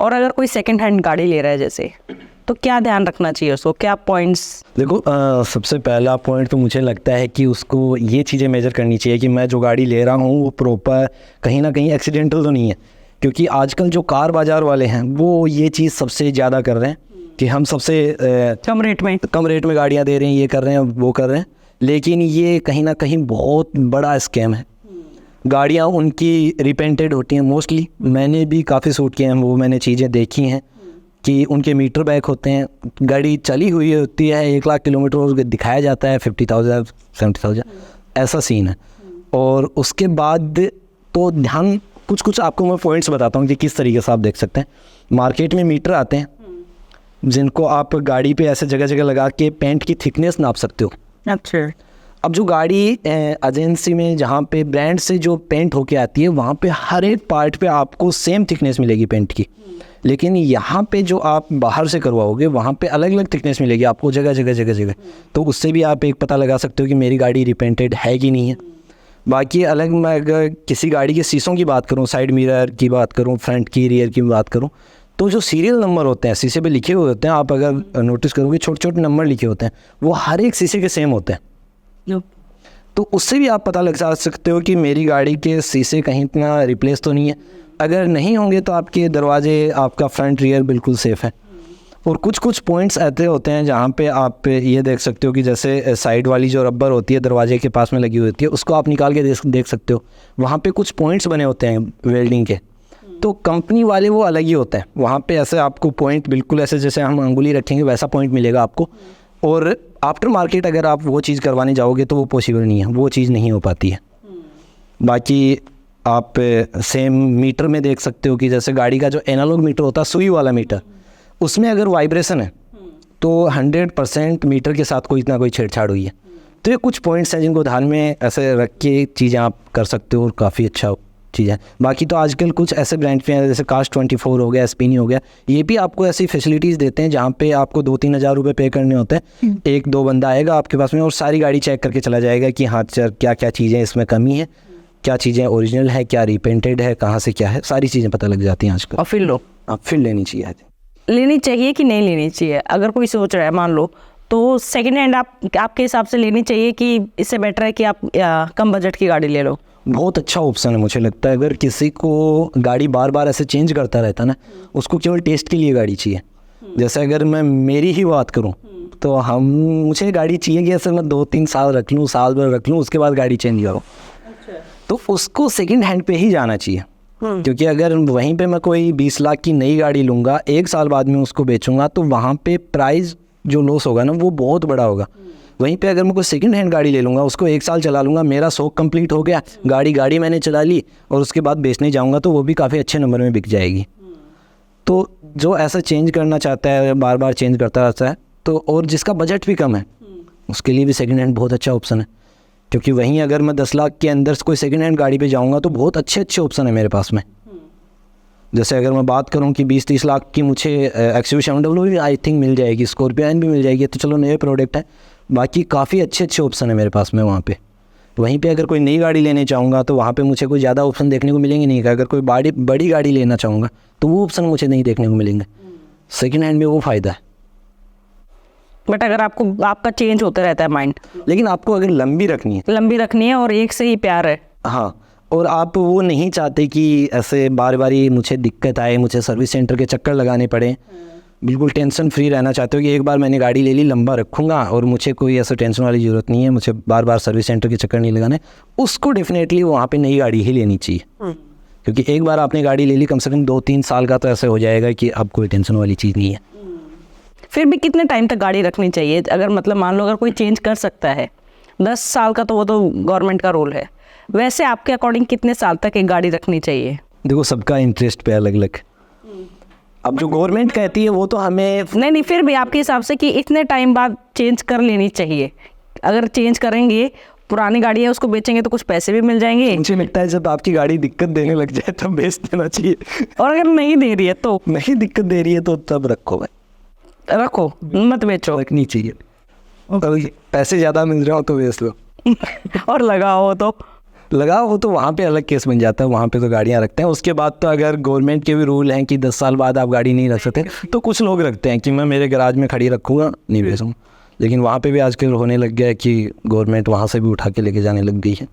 और अगर कोई सेकंड हैंड गाड़ी ले रहा है जैसे, तो क्या ध्यान रखना चाहिए उसको, क्या पॉइंट्स? देखो सबसे पहला पॉइंट तो मुझे लगता है कि उसको ये चीज़ें मेजर करनी चाहिए कि मैं जो गाड़ी ले रहा हूँ वो प्रॉपर कहीं ना कहीं एक्सीडेंटल तो नहीं है, क्योंकि आजकल जो कार बाज़ार वाले हैं वो ये चीज़ सबसे ज़्यादा कर रहे हैं कि हम सबसे कम रेट में गाड़ियाँ दे रहे हैं, ये कर रहे हैं, वो कर रहे हैं, लेकिन ये कहीं ना कहीं बहुत बड़ा स्कैम है। गाड़ियाँ उनकी रिपेंटेड होती हैं मोस्टली, मैंने भी काफ़ी शूट किए हैं, वो मैंने चीज़ें देखी हैं कि उनके मीटर बैक होते हैं, गाड़ी चली हुई होती है 1,00,000 किलोमीटर, उसको दिखाया जाता है 50,000 70,000, ऐसा सीन है। और उसके बाद तो ध्यान कुछ आपको मैं पॉइंट्स बताता हूँ कि किस तरीके से आप देख सकते हैं। मार्केट में मीटर आते हैं जिनको आप गाड़ी पे ऐसे जगह जगह लगा के पेंट की थिकनेस नाप सकते हो। अच्छा। अब जो गाड़ी एजेंसी में जहाँ पे ब्रांड से जो पेंट होके आती है वहाँ पे हर एक पार्ट पे आपको सेम थिकनेस मिलेगी पेंट की, लेकिन यहाँ पे जो आप बाहर से करवाओगे वहाँ पे अलग अलग थिकनेस मिलेगी आपको जगह जगह। तो उससे भी आप एक पता लगा सकते हो कि मेरी गाड़ी रिपेंटेड है कि नहीं है। बाकी अलग मैं अगर किसी गाड़ी के शीशों की बात करूँ, साइड मिरर की बात करूँ, फ्रंट की रियर की बात करूँ, तो जो सीरियल नंबर होते हैं शीशे पे लिखे हुए होते हैं, आप अगर नोटिस करोगे छोटे छोटे नंबर लिखे होते हैं, वो हर एक शीशे के सेम होते हैं। तो उससे भी आप पता लगा सकते हो कि मेरी गाड़ी के शीशे कहीं इतना रिप्लेस तो नहीं है। अगर नहीं होंगे तो आपके दरवाजे, आपका फ्रंट रियर बिल्कुल सेफ़ है। और कुछ पॉइंट्स ऐसे होते हैं जहाँ पे आप ये देख सकते हो कि जैसे साइड वाली जो रबर होती है दरवाजे के पास में लगी हुई होती है, उसको आप निकाल के देख सकते हो, वहाँ पे कुछ पॉइंट्स बने होते हैं वेल्डिंग के। तो कंपनी वाले वो अलग ही होते हैं, वहाँ पे ऐसे आपको पॉइंट बिल्कुल ऐसे जैसे हम अंगुली रखेंगे वैसा पॉइंट मिलेगा आपको। और आफ्टर मार्केट अगर आप वो चीज़ करवाने जाओगे तो वो पॉसिबल नहीं है, वो चीज़ नहीं हो पाती है। बाकी आप सेम मीटर में देख सकते हो कि जैसे गाड़ी का जो एनालॉग मीटर होता है, सुई वाला मीटर, उसमें अगर वाइब्रेशन है तो 100% मीटर के साथ कोई इतना कोई छेड़छाड़ हुई है। तो ये कुछ पॉइंट्स हैं जिनको ध्यान में ऐसे रख के चीज़ें आप कर सकते हो और काफ़ी अच्छा चीज़ है। बाकी तो आजकल कुछ ऐसे ब्रांड पे हैं जैसे कास्ट 24 हो गया, स्पिनी हो गया, ये भी आपको ऐसी फैसिलिटीज़ देते हैं जहाँ पे आपको 2-3 हज़ार रुपये पे करने होते हैं। 1-2 बंदा आएगा आपके पास में और सारी गाड़ी चेक करके चला जाएगा कि हाँ सर क्या क्या चीज़ें इसमें कमी है, क्या चीज़ें ओरिजिनल है, क्या रिपेंटेड है, कहाँ से क्या है, सारी चीज़ें पता लग जाती हैं आजकल। और फिर लो आप फिर लेनी चाहिए कि नहीं लेनी चाहिए? अगर कोई सोच रहा है मान लो, तो सेकंड हैंड आपके हिसाब से लेनी चाहिए कि इससे बेटर है कि आप कम बजट की गाड़ी ले लो? बहुत अच्छा ऑप्शन है मुझे लगता है। अगर किसी को गाड़ी बार बार ऐसे चेंज करता रहता ना, उसको केवल टेस्ट के लिए गाड़ी चाहिए। जैसे अगर मैं मेरी ही बात करूं तो मुझे गाड़ी चाहिए कि ऐसे मैं 2-3 साल रख लूं, साल भर रख लूं, उसके बाद गाड़ी चेंज करूं। अच्छा। तो उसको सेकंड हैंड पे ही जाना चाहिए, क्योंकि अगर वहीं पे मैं कोई 20 लाख की नई गाड़ी लूँगा, 1 साल बाद में उसको बेचूंगा तो वहाँ पे प्राइस जो लॉस होगा ना वो बहुत बड़ा होगा। वहीं पे अगर मैं कोई सेकंड हैंड गाड़ी ले लूँगा, उसको 1 साल चला लूँगा, मेरा शौक कंप्लीट हो गया, गाड़ी मैंने चला ली और उसके बाद बेचने जाऊँगा तो वो भी काफ़ी अच्छे नंबर में बिक जाएगी। तो जो ऐसा चेंज करना चाहता है, बार बार चेंज करता रहता है, तो और जिसका बजट भी कम है उसके लिए भी सेकंड हैंड बहुत अच्छा ऑप्शन है। क्योंकि वहीं अगर मैं 10 लाख के अंदर कोई सेकंड हैंड गाड़ी पे जाऊँगा तो बहुत अच्छे ऑप्शन है मेरे पास में। जैसे अगर मैं बात करूं कि 20-30 लाख की मुझे XUV700 भी आई थिंक मिल जाएगी, स्कॉर्पियन भी मिल जाएगी, तो चलो नए प्रोडक्ट है। बाकी काफ़ी अच्छे ऑप्शन है मेरे पास में वहाँ पे। वहीं पे अगर कोई नई गाड़ी लेने चाहूँगा तो वहाँ पे मुझे कोई ज़्यादा ऑप्शन देखने को मिलेंगे नहीं। अगर कोई बड़ी गाड़ी लेना चाहूँगा तो वो ऑप्शन मुझे नहीं देखने को मिलेंगे। सेकेंड हैंड में वो फ़ायदा है। बट अगर आपका चेंज होता रहता है माइंड, लेकिन आपको अगर लंबी रखनी है और एक से ही प्यार है, हाँ, और आप वो नहीं चाहते कि ऐसे बार बारी मुझे दिक्कत आए, मुझे सर्विस सेंटर के चक्कर लगाने पड़े, बिल्कुल टेंशन फ्री रहना चाहते हो कि एक बार मैंने गाड़ी ले ली, लंबा रखूँगा और मुझे कोई ऐसा टेंशन वाली ज़रूरत नहीं है, मुझे बार बार सर्विस सेंटर के चक्कर नहीं लगाने, उसको डेफिनेटली वहाँ पे नई गाड़ी ही लेनी चाहिए। क्योंकि एक बार आपने गाड़ी ले ली, कम से कम 2-3 साल का तो ऐसे हो जाएगा कि अब कोई टेंशन वाली चीज़ नहीं है। फिर भी कितने टाइम तक गाड़ी रखनी चाहिए? अगर मतलब मान लो अगर कोई चेंज कर सकता है 10 साल का, तो वो तो गवर्नमेंट का रूल है, वैसे आपके अकॉर्डिंग कितने साल तक एक गाड़ी रखनी चाहिए? देखो सबका इंटरेस्ट पे अलग अलग। अब जो गवर्नमेंट कहती है वो तो हमें नहीं, फिर भी आपके हिसाब से कि इतने टाइम बाद चेंज कर लेनी चाहिए। अगर चेंज करेंगे, पुरानी गाड़ी है उसको बेचेंगे तो कुछ पैसे भी मिल जाएंगे। मुझे लगता है जब आपकी गाड़ी दिक्कत देने लग जाए तब बेच देना चाहिए। और अगर नहीं दे रही है तो, नहीं दिक्कत दे रही है तो तब रखो भाई, रखो, मत बेचो। रखनी चाहिए। पैसे ज़्यादा मिल रहे हो तो बेच लो। और लगाओ तो लगाओ हो तो वहाँ पे अलग केस बन जाता है, वहाँ पे तो गाड़ियाँ रखते हैं। उसके बाद तो अगर गवर्नमेंट के भी रूल हैं कि 10 साल बाद आप गाड़ी नहीं रख सकते, तो कुछ लोग रखते हैं कि मैं मेरे गैराज में खड़ी रखूँगा, नहीं बेचूँगा। लेकिन वहाँ पे भी आजकल होने लग गया है कि गवर्नमेंट वहाँ से भी उठा के लेके जाने लग गई है।